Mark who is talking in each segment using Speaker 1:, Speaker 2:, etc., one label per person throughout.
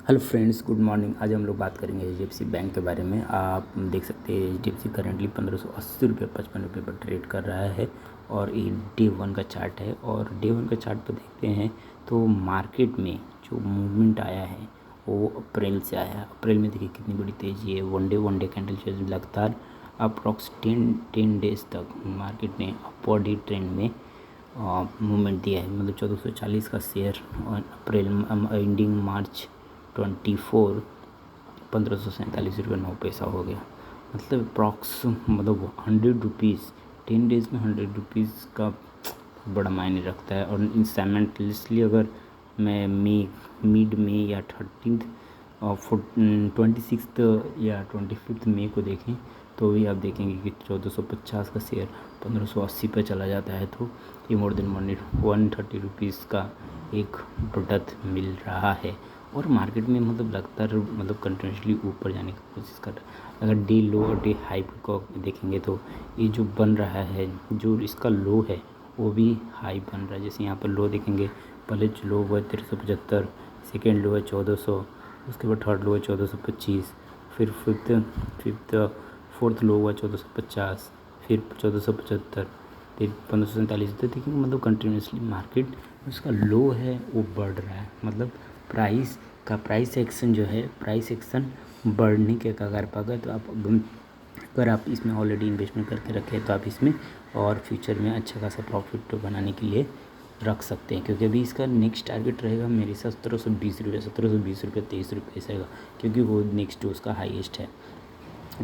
Speaker 1: Hello friends, good morning. आज हम लोग बात करेंगे एचडीएफसी बैंक के बारे में। आप देख सकते हैं एचडीएफसी करेंटली 1580 रुपये 55 रुपये पर ट्रेड कर रहा है और ये डे वन का चार्ट है। और डे वन का चार्ट पर देखते हैं तो मार्केट में जो मूवमेंट आया है वो अप्रैल से आया है। अप्रैल में देखिए कितनी बड़ी तेज़ी है। वन डे कैंडल से लगातार अप्रॉक्स 10 डेज तक मार्केट ने अपवर्ड ही ट्रेंड में मूवमेंट दिया है। मतलब 1440 का शेयर और अप्रैल एंडिंग मार्च 24 1547 रुपये 9 पैसा हो गया। मतलब अप्रॉक्स मतलब 100 रुपीज़ 10 डेज़ में 100 रुपीज़ का बड़ा मायने रखता है। और इन साइमल्टेनियसली अगर मैं मिड में या 13 और 26 या 25 मई को देखें तो भी आप देखेंगे कि 1450 का शेयर 1580 पर चला जाता है। तो ये मोर देन 130 रुपीज़ का एक बढ़त मिल रहा है। और मार्केट में मतलब लगातार मतलब कंटिन्यूसली ऊपर जाने की कोशिश कर रहा है। अगर डे लो और डे हाई को देखेंगे तो ये जो बन रहा है, जो इसका लो है वो भी हाई बन रहा है। जैसे यहाँ पर लो देखेंगे, पहले जो लो हुआ है 1375, सेकेंड लो है 1400, उसके बाद थर्ड लो है 1425, फिर फोर्थ लो हुआ 1450, फिर 1475, फिर 1547। तो देखिए मतलब कंटिन्यूसली मार्केट उसका लो है वो बढ़ रहा है। मतलब प्राइस एक्शन जो है, प्राइस एक्शन बढ़ने के कगार पर। अगर तो अगर आप इसमें ऑलरेडी इन्वेस्टमेंट करके रखे तो आप इसमें और फ्यूचर में अच्छा खासा प्रॉफिट बनाने के लिए रख सकते हैं। क्योंकि अभी इसका नेक्स्ट टारगेट रहेगा मेरे साथ 1720 रुपये 23 रुपये ऐसा होगा, क्योंकि वो नेक्स्ट उसका हाईएस्ट है।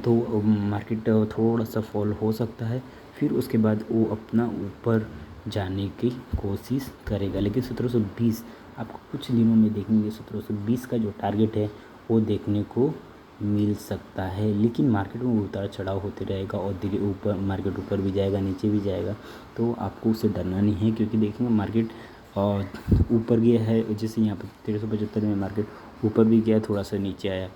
Speaker 1: तो मार्केट थोड़ा सा फॉल हो सकता है, फिर उसके बाद वो अपना ऊपर जाने की कोशिश करेगा। लेकिन 1720 आपको कुछ दिनों में देखेंगे 1720 का जो टारगेट है वो देखने को मिल सकता है। लेकिन मार्केट में उतार चढ़ाव होते रहेगा और धीरे ऊपर मार्केट ऊपर भी जाएगा नीचे भी जाएगा, तो आपको उससे डरना नहीं है। क्योंकि देखेंगे मार्केट ऊपर गया है, जैसे यहाँ पर 1375 में मार्केट ऊपर भी गया, थोड़ा सा नीचे आया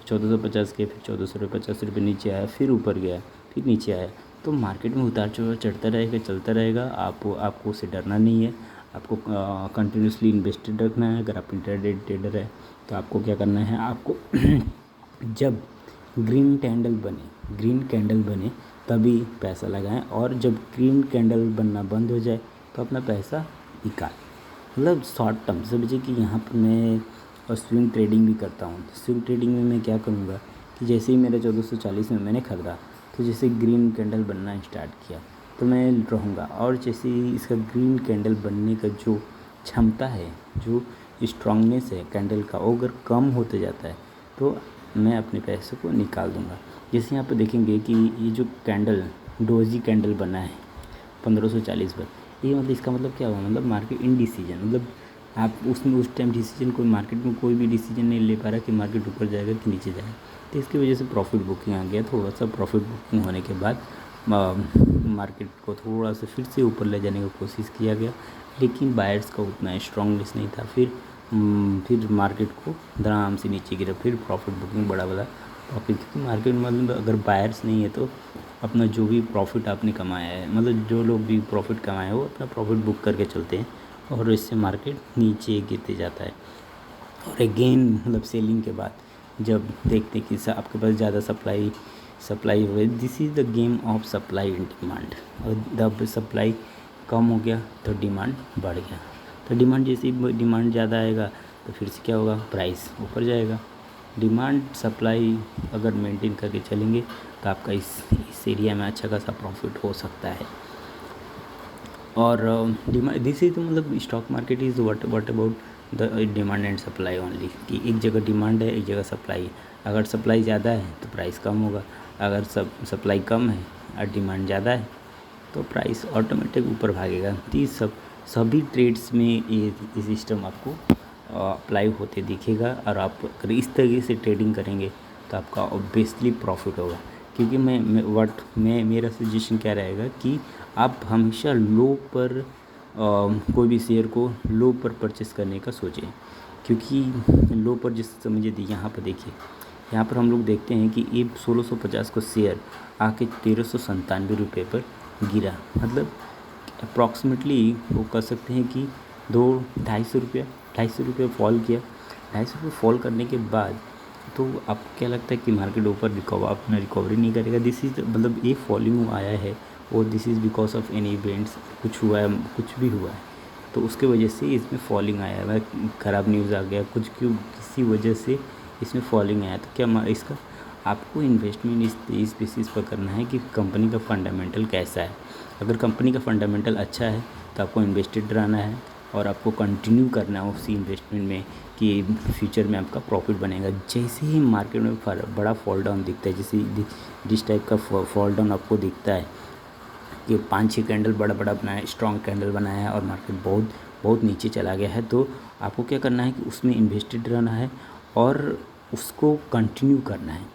Speaker 1: 1450 के, फिर 1450 रुपये नीचे आया, फिर ऊपर गया, फिर नीचे आया। तो मार्केट में उतार चढ़ाव चढ़ता रहेगा, चलता रहेगा। आपको उससे डरना नहीं है। आपको कंटिन्यूसली इन्वेस्टेड रखना है। अगर आप इंट्राडे ट्रेडर है तो आपको क्या करना है, आपको जब ग्रीन कैंडल बने तभी पैसा लगाएं, और जब ग्रीन कैंडल बनना बंद हो जाए तो अपना पैसा निकाल। मतलब शॉर्ट टर्म समझिए कि यहाँ पर मैं और स्विंग ट्रेडिंग भी करता हूँ। तो स्विंग ट्रेडिंग में मैं क्या करूँगा कि जैसे ही मेरा 1440 में मैंने ख़रीदा तो जैसे ग्रीन कैंडल बनना स्टार्ट किया तो मैं रहूँगा। और जैसे ही इसका ग्रीन कैंडल बनने का जो क्षमता है, जो स्ट्रांगनेस है कैंडल का, वो अगर कम होते जाता है तो मैं अपने पैसे को निकाल दूँगा। जैसे यहाँ पर देखेंगे कि ये जो कैंडल डोजी कैंडल बना है 1540 पर, ये मतलब इसका मतलब क्या हुआ, मतलब मार्केट इनडिसीजन। मतलब आप उसमें उस टाइम डिसीजन कोई मार्केट में कोई भी डिसीजन नहीं ले पा रहा कि मार्केट ऊपर जाएगा कि नीचे जाएगा। तो इसकी वजह से प्रॉफिट बुकिंग आ गया। थोड़ा सा प्रॉफिट बुकिंग होने के बाद मार्केट को थोड़ा सा फिर से ऊपर ले जाने की कोशिश किया गया, लेकिन बायर्स का उतना स्ट्रांगनेस नहीं था। फिर मार्केट को धड़ाम से नीचे गिरा, फिर प्रॉफिट बुकिंग बड़ा प्रॉफिट। क्योंकि मार्केट में मतलब अगर बायर्स नहीं है तो अपना जो भी प्रॉफिट आपने कमाया है, मतलब जो लोग भी प्रॉफिट कमाए हैं वो अपना प्रॉफिट बुक करके चलते हैं, और इससे मार्केट नीचे गिरते जाता है। और अगेन मतलब सेलिंग के बाद जब देखते हैं कि आपके पास ज़्यादा सप्लाई हुए, this is the game of supply and demand. और जब सप्लाई कम हो गया तो डिमांड बढ़ गया। तो डिमांड जैसे ही डिमांड ज़्यादा आएगा तो फिर से क्या होगा, प्राइस ऊपर जाएगा। डिमांड सप्लाई अगर मेंटेन करके चलेंगे तो आपका इस एरिया में अच्छा खासा प्रॉफिट हो सकता है। और डिमांड दिस इज मतलब stock market is what about the demand and supply only, कि एक जगह डिमांड है एक जगह सप्लाई है। अगर सप्लाई ज़्यादा है तो प्राइस कम होगा, अगर सप्लाई कम है और डिमांड ज़्यादा है तो प्राइस ऑटोमेटिक ऊपर भागेगा। तो ये सभी ट्रेड्स में ये सिस्टम आपको अप्लाई होते दिखेगा। और आप अगर इस तरीके से ट्रेडिंग करेंगे तो आपका ऑब्वियसली प्रॉफिट होगा। क्योंकि मेरा सजेशन क्या रहेगा कि आप हमेशा लो पर कोई भी शेयर को लो पर परचेस करने का सोचें। क्योंकि लो पर जिस समझिए यहाँ पर देखिए, यहाँ पर हम लोग देखते हैं कि ये 1650 को शेयर आके 1397 रुपये पर गिरा। मतलब अप्रॉक्सीमेटली वो कह सकते हैं कि 200-250 रुपये फॉल किया। ₹250 फॉल करने के बाद तो आपको क्या लगता है कि मार्केट ऊपर अपना रिकवरी नहीं करेगा? दिस इज़ मतलब ये फॉलिंग आया है और this is because of any events, कुछ हुआ है, कुछ भी हुआ है तो उसके वजह से इसमें फॉलिंग आया है, ख़राब न्यूज़ आ गया कुछ, क्यों किसी वजह से इसमें फॉलिंग आया। तो क्या इसका आपको इन्वेस्टमेंट इस बेसिस पर करना है कि कंपनी का फंडामेंटल कैसा है। अगर कंपनी का फंडामेंटल अच्छा है तो आपको इन्वेस्टेड रहना है और आपको कंटिन्यू करना है उसी इन्वेस्टमेंट में कि फ्यूचर में आपका प्रॉफिट बनेगा। जैसे ही मार्केट में बड़ा फॉल डाउन दिखता है, जैसे जिस टाइप का फॉल डाउन आपको दिखता है कि 5-6 कैंडल बड़ा बनाया, स्ट्रॉन्ग कैंडल बनाया है और मार्केट बहुत बहुत नीचे चला गया है, तो आपको क्या करना है कि उसमें इन्वेस्टेड रहना है और उसको कंटिन्यू करना है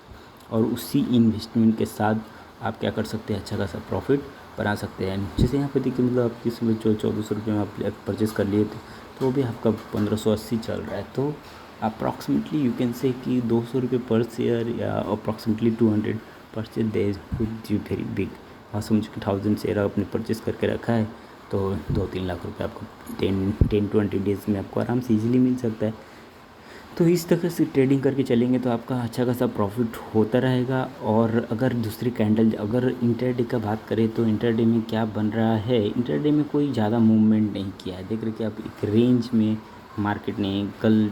Speaker 1: और उसी इन्वेस्टमेंट के साथ आप क्या कर सकते हैं, अच्छा खासा प्रॉफिट बना सकते हैं। जैसे यहाँ पे देखिए मतलब आप किसी में 1400 में आप परचेज़ कर लिए थे तो वो भी आपका 1580 चल रहा है, तो अप्रॉक्सीमेटली यू कैन से कि ₹200 पर शेयर या अप्रॉक्सीमेटली 200 पर share they with you very big. और समझ के 1000 शेयर आपने परचेज़ करके रखा है तो 2-3 लाख रुपए आपको 10-20 डेज़ में आपको आराम से ईजिली मिल सकता है। तो इस तरह से ट्रेडिंग करके चलेंगे तो आपका अच्छा खासा प्रॉफिट होता रहेगा। और अगर दूसरी कैंडल, अगर इंटरडे का बात करें तो इंटरडे में क्या बन रहा है, इंटरडे में कोई ज़्यादा मूवमेंट नहीं किया है। देख रहे कि आप एक रेंज में मार्केट ने कल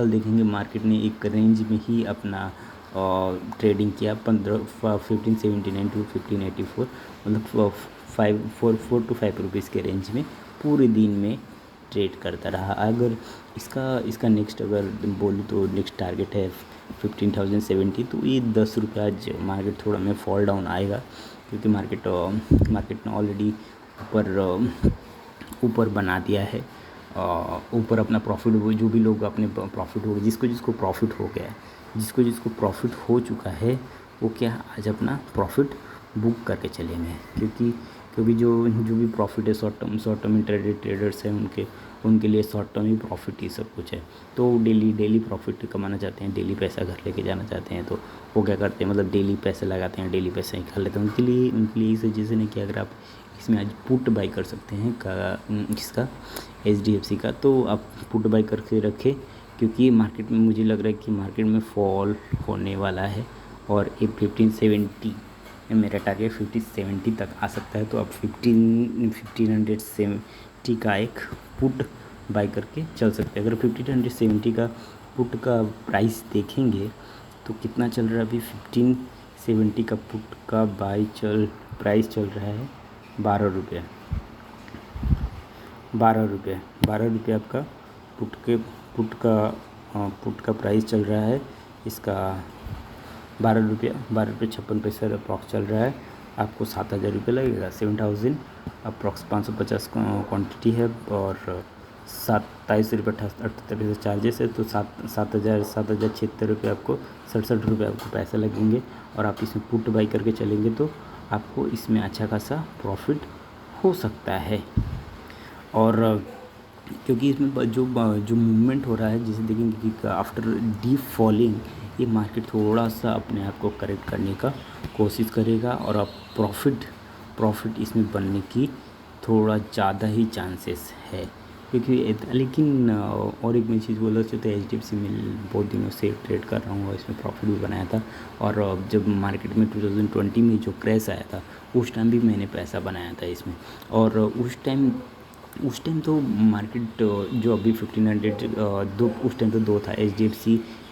Speaker 1: देखेंगे मार्केट ने एक रेंज में ही अपना ट्रेडिंग किया 1579 टू 1584, मतलब 4 to 5 रुपीज़ के रेंज में पूरे दिन में ट्रेड करता रहा। अगर इसका नेक्स्ट अगर बोलूँ तो नेक्स्ट टारगेट है 15,070, तो ये ₹10 आज मार्केट थोड़ा में फॉल डाउन आएगा क्योंकि मार्केट ने ऑलरेडी ऊपर बना दिया है, ऊपर अपना प्रॉफिट, जो भी लोग अपने प्रॉफिट हो गए, जिसको प्रॉफिट हो गया है, जिसको प्रॉफिट हो चुका है वो क्या आज अपना प्रॉफिट बुक करके चलेंगे, क्योंकि जो भी प्रॉफिट है शॉर्ट टर्म इंट्राडे ट्रेडर्स हैं उनके लिए शॉर्ट टर्म ही प्रॉफिट ही सब कुछ है। तो डेली प्रॉफिट कमाना चाहते हैं, डेली पैसा घर लेके जाना चाहते हैं, तो वो क्या करते हैं, मतलब डेली पैसे लगाते हैं, डेली पैसा निकाल लेते हैं। उनके लिए ये सजेशन है कि अगर आप इसमें आज पुट बाई कर सकते हैं किसका, HDFC का, तो आप पुट बाई करके रखें क्योंकि मार्केट में मुझे लग रहा है कि मार्केट में फॉल होने वाला है और ये 1570 मेरा टारगेट 1570 तक आ सकता है। तो आप 1570 का एक पुट बाई करके चल सकते हैं। अगर 1570 का पुट का प्राइस देखेंगे तो कितना चल रहा है अभी, 1570 का पुट का प्राइस चल रहा है ₹12। ₹12 आपका पुट का प्राइस चल रहा है, इसका ₹12 56 पैसे अप्रॉक्स चल रहा है। आपको ₹7,000 लगेगा, 7,000 अप्रॉक्स 550 क्वांटिटी है और ₹27.78 चार्जेस है, तो 7,076 आपको ₹67 आपको पैसा लगेंगे। और आप इसमें पुट बाई करके चलेंगे तो आपको इसमें अच्छा खासा प्रॉफिट हो सकता है। और क्योंकि इसमें जो मूवमेंट हो रहा है, जैसे देखेंगे कि आफ्टर डीप फॉलिंग ये मार्केट थोड़ा सा अपने आप को करेक्ट करने का कोशिश करेगा और अब प्रॉफिट इसमें बनने की थोड़ा ज़्यादा ही चांसेस है। क्योंकि लेकिन और एक मैं चीज़ बोलना चाहता हूँ, HDFC में बहुत दिनों से ट्रेड कर रहा हूँ और इसमें प्रॉफिट भी बनाया था। और जब मार्केट में 2020 में जो क्रैश आया था उस टाइम भी मैंने पैसा बनाया था इसमें। और उस टाइम तो मार्केट जो अभी 1500 उस टाइम तो दो था,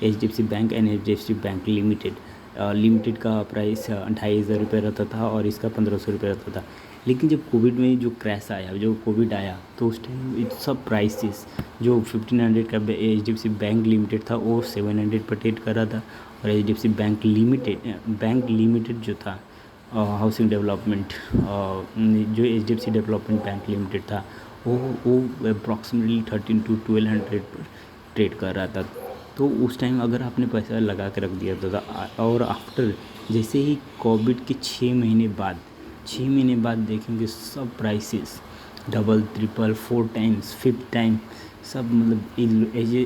Speaker 1: HDFC bank and HDFC bank limited का प्राइस 2,500 रहता था और इसका 1,500 रहता था। लेकिन जब कोविड में जो क्रैश आया, जो कोविड आया, तो उस टाइम सब प्राइसेस जो 1500 का HDFC बैंक लिमिटेड था वो 700 पर ट्रेड कर रहा था और HDFC बैंक लिमिटेड जो था हाउसिंग डेवलपमेंट जो HDFC डेवलपमेंट बैंक लिमिटेड था वो अप्रॉक्सीमेटली 1300 to 1200 पर ट्रेड कर रहा था। तो उस टाइम अगर आपने पैसा लगा के रख दिया था और आफ्टर जैसे ही कोविड के 6 महीने बाद देखेंगे सब prices double, triple, 4 times, 5 time सब, मतलब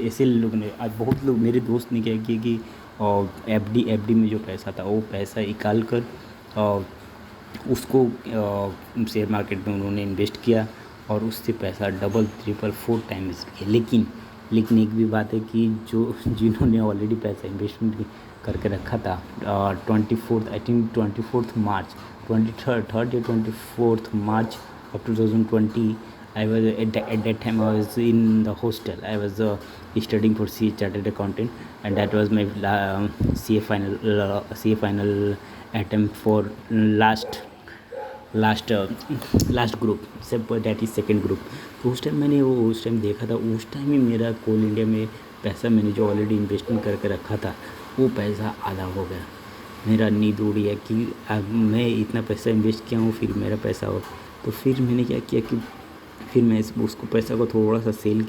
Speaker 1: ऐसे लोग ने आज बहुत लोग, मेरे दोस्त ने क्या किया कि FD में जो पैसा था वो पैसा निकाल कर उसको शेयर मार्केट में उन्होंने इन्वेस्ट किया और उससे पैसा डबल, ट्रिपल, 4 टाइम्स किया। लेकिन लेकिन एक भी बात है कि जिन्होंने ऑलरेडी पैसा इन्वेस्टमेंट करके रखा था 24 आई थिंक 24 मार्च 23rd या 24 मार्च of 2020, I was at that time I was in the hostel. I was studying for CA Chartered Accountant, and that was my CA final attempt for last group सब, that is second group. तो उस time मैंने वो उस time देखा था, उस time ही मेरा कोल इंडिया में पैसा मैंने जो ऑलरेडी इन्वेस्टमेंट करके रखा था वो पैसा आधा हो गया। मेरा नींद उड़ी है कि अब मैं इतना पैसा इन्वेस्ट किया हूँ फिर मेरा पैसा हो। तो फिर मैंने क्या किया कि फिर मैं उसको पैसा को थोड़ा सा सेल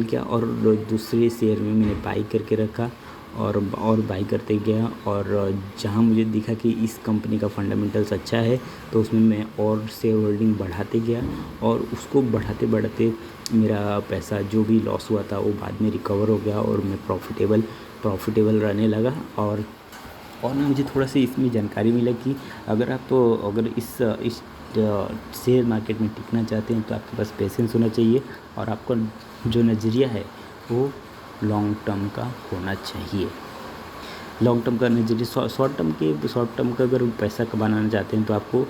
Speaker 1: किया और दूसरे शेयर में मैंने बाई करके रखा और बाई करते गया, और जहाँ मुझे दिखा कि इस कंपनी का फंडामेंटल्स अच्छा है तो उसमें मैं और शेयर होल्डिंग बढ़ाते गया, और उसको बढ़ाते बढ़ाते मेरा पैसा जो भी लॉस हुआ था वो बाद में रिकवर हो गया और मैं प्रॉफिटेबल रहने लगा। और मुझे थोड़ा सा इसमें जानकारी मिला कि अगर इस शेयर मार्केट में टिकना चाहते हैं तो आपके पास पेशेंस होना चाहिए, और आपका जो नज़रिया है वो लॉन्ग टर्म का होना चाहिए। लॉन्ग टर्म का नज़रिया, शॉर्ट टर्म का अगर पैसा कमाना चाहते हैं तो आपको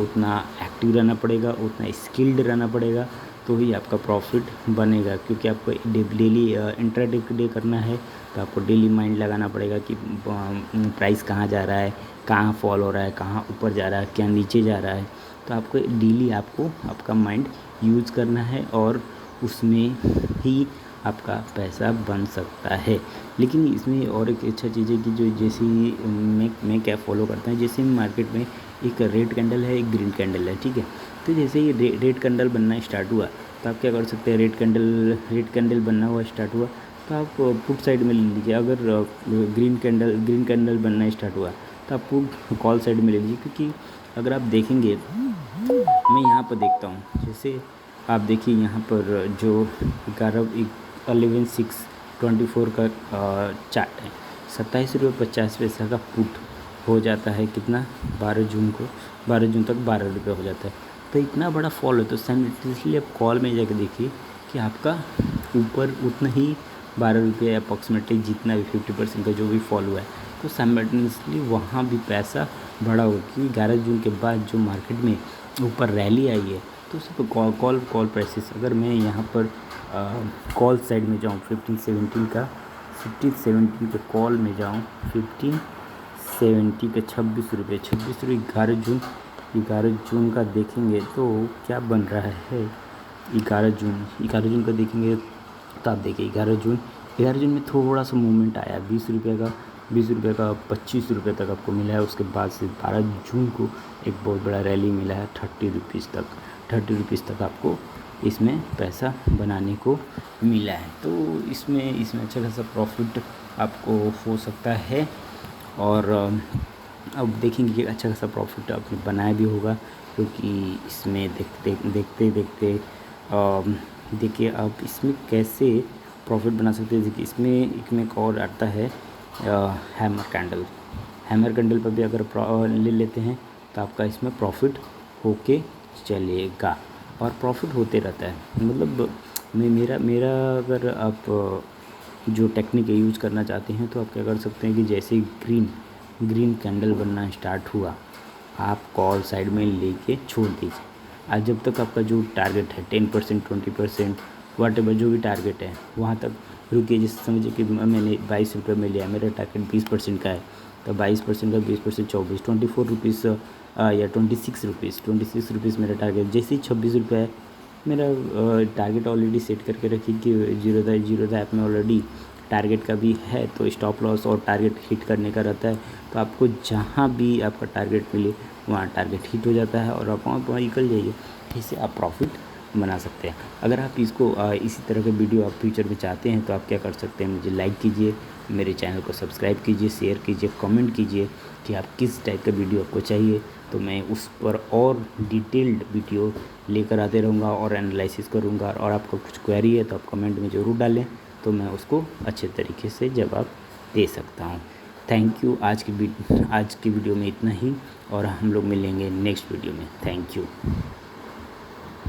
Speaker 1: उतना एक्टिव रहना पड़ेगा, उतना स्किल्ड रहना पड़ेगा, तो ही आपका प्रॉफिट बनेगा। क्योंकि आपको डेली इंट्राडे करना है तो आपको डेली माइंड लगाना पड़ेगा कि प्राइस कहाँ जा रहा है, कहाँ फॉल हो रहा है, कहाँ ऊपर जा रहा है, क्या नीचे जा रहा है। तो आपको डेली आपका माइंड यूज़ करना है और उसमें ही आपका पैसा बन सकता है। लेकिन इसमें और एक अच्छा चीज़ है कि जो जैसे मैं क्या फॉलो करता हूँ, जैसे मार्केट में एक रेड कैंडल है, एक ग्रीन कैंडल है, ठीक है। तो जैसे ही रेड कैंडल बनना स्टार्ट हुआ तो आप क्या कर सकते हैं, रेड कैंडल बनना हुआ स्टार्ट हुआ तो आप पुट साइड में ले लीजिए। अगर ग्रीन कैंडल बनना स्टार्ट हुआ तो आप पुट कॉल साइड में ले लीजिए। क्योंकि अगर आप देखेंगे, मैं यहाँ पर देखता हूँ, जैसे आप देखिए यहाँ पर जो 11/6/24 का चार्ट है, 27 रुपये 50 पैसा का पुट हो जाता है। कितना, 12 जून तक 12 रुपये हो जाता है। तो इतना बड़ा फॉल है, तो साइमल्टेनियसली आप कॉल में जाकर देखिए कि आपका ऊपर उतना ही 12 रुपये अप्रॉक्सीमेटली जितना भी 50% का जो भी फॉल हुआ है, तो साइमल्टेनियसली वहाँ भी पैसा बढ़ा होगा। क्योंकि 11 जून के बाद जो मार्केट में ऊपर रैली आई है तो उसको कॉल प्राइसेस, अगर मैं यहाँ पर कॉल साइड में जाऊँ 15-17 के कॉल में जाऊँ, 15-17 का 26 रुपये 11 जून का देखेंगे तो क्या बन रहा है। 11 जून का देखेंगे तो आप देखिए 11 जून में थोड़ा सा मूवमेंट आया, 20 रुपये का 25 रुपये तक आपको मिला है। उसके बाद से 12 जून को एक बहुत बड़ा रैली मिला है 30 रुपीज़ तक आपको इसमें पैसा बनाने को मिला है। तो इसमें अच्छा खासा प्रॉफिट आपको हो सकता है। और अब देखेंगे कि अच्छा खासा प्रॉफिट आपने बनाया भी होगा, क्योंकि इसमें देखते देखिए आप इसमें कैसे प्रॉफिट बना सकते हैं। देखिए इसमें एक और आता है हैमर कैंडल पर भी अगर ले लेते हैं तो आपका इसमें प्रॉफिट होके चलेगा और प्रॉफिट होते रहता है। मतलब मेरा अगर आप जो टेक्निक यूज़ करना चाहते हैं तो आप क्या कर सकते हैं कि जैसे ग्रीन कैंडल बनना स्टार्ट हुआ, आप कॉल साइड में लेके छोड़ दीजिए। आज जब तक आपका जो टारगेट है 10% 20% व्हाटएवर जो भी टारगेट है वहाँ तक रुकिए। जैसे समझिए कि मैंने 22 रुपये में लिया, मेरा टारगेट 20% का है, तो 22% का 20% 24 रुपीज़ या 26 रुपीज़ मेरा टारगेट। जैसे ही 26 रुपये है, मेरा टारगेट ऑलरेडी सेट करके रखिए कि जीरो द ऐप में ऑलरेडी टारगेट का भी है, तो स्टॉप लॉस और टारगेट हिट करने का रहता है। तो आपको जहाँ भी आपका टारगेट मिले वहाँ टारगेट हिट हो जाता है और आप वहाँ निकल जाइए। इससे आप प्रॉफिट बना सकते हैं। अगर आप इसको इसी तरह के वीडियो आप फ्यूचर में चाहते हैं तो आप क्या कर सकते हैं, मुझे लाइक कीजिए, मेरे चैनल को सब्सक्राइब कीजिए, शेयर कीजिए, कमेंट कीजिए कि आप किस टाइप का वीडियो आपको चाहिए, तो मैं उस पर और डिटेल्ड वीडियो लेकर आते रहूँगा और एनालिसिस करूँगा। और आपका कुछ क्वेरी है तो आप कमेंट में ज़रूर डालें, तो मैं उसको अच्छे तरीके से जवाब दे सकता हूँ। Thank you. आज की वीडियो में इतना ही और हम लोग मिलेंगे नेक्स्ट वीडियो में। Thank you.